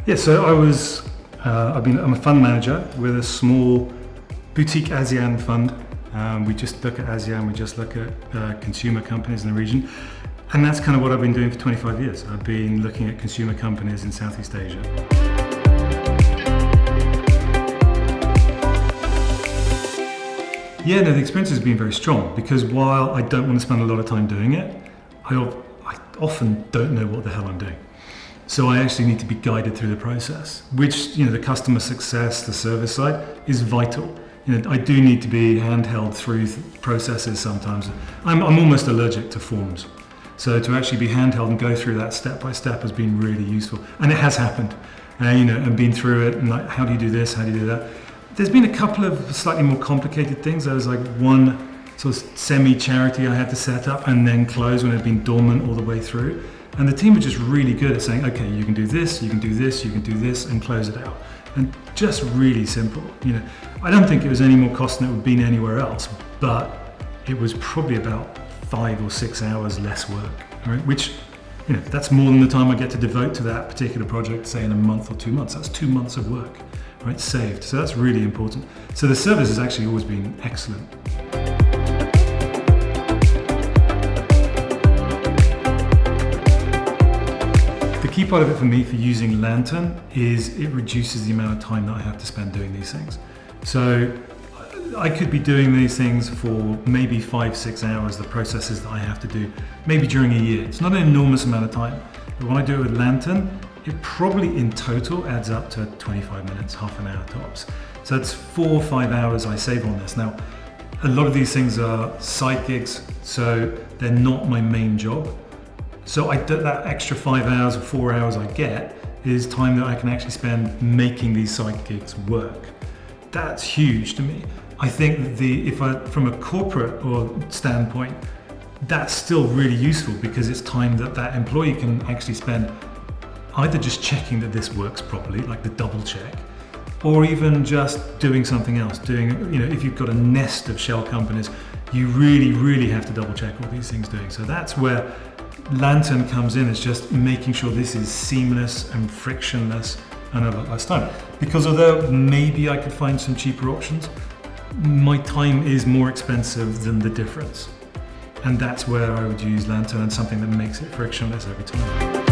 Yeah, so I'm a fund manager with a small boutique ASEAN fund. We just look at ASEAN, we just look at consumer companies in the region. And that's kind of what I've been doing for 25 years. I've been looking at consumer companies in Southeast Asia. Yeah, no, the experience has been very strong because while I don't want to spend a lot of time doing it, I often don't know what the hell I'm doing. So I actually need to be guided through the process, which, the customer success, the service side is vital. I do need to be handheld through processes sometimes. I'm almost allergic to forms. So to actually be handheld and go through that step by step has been really useful. And it has happened, and been through it and like, how do you do this, how do you do that? There's been a couple of slightly more complicated things. There was like one sort of semi-charity I had to set up and then close when it had been dormant all the way through. And the team were just really good at saying, okay, you can do this, you can do this, you can do this, and close it out. And just really simple. I don't think it was any more cost than it would have been anywhere else, but it was probably about 5 or 6 hours less work, right? Which, that's more than the time I get to devote to that particular project, say in a month or 2 months. That's 2 months of work, right? Saved. So that's really important. So the service has actually always been excellent. The key part of it for me for using Lanturn is it reduces the amount of time that I have to spend doing these things. So I could be doing these things for maybe 5-6 hours, the processes that I have to do, maybe during a year. It's not an enormous amount of time, but when I do it with Lanturn, it probably in total adds up to 25 minutes, half an hour tops. So it's 4 or 5 hours I save on this. Now, a lot of these things are side gigs, so they're not my main job. So that extra 5 hours or 4 hours I get is time that I can actually spend making these side gigs work. That's huge to me. I think from a corporate or standpoint, that's still really useful because it's time that employee can actually spend either just checking that this works properly, like the double check, or even just doing something else. If you've got a nest of shell companies, you really, really have to double check what these things are doing. So that's where Lanturn comes in, is just making sure this is seamless and frictionless and a lot less time. Because although maybe I could find some cheaper options, my time is more expensive than the difference. And that's where I would use Lanturn and something that makes it frictionless every time.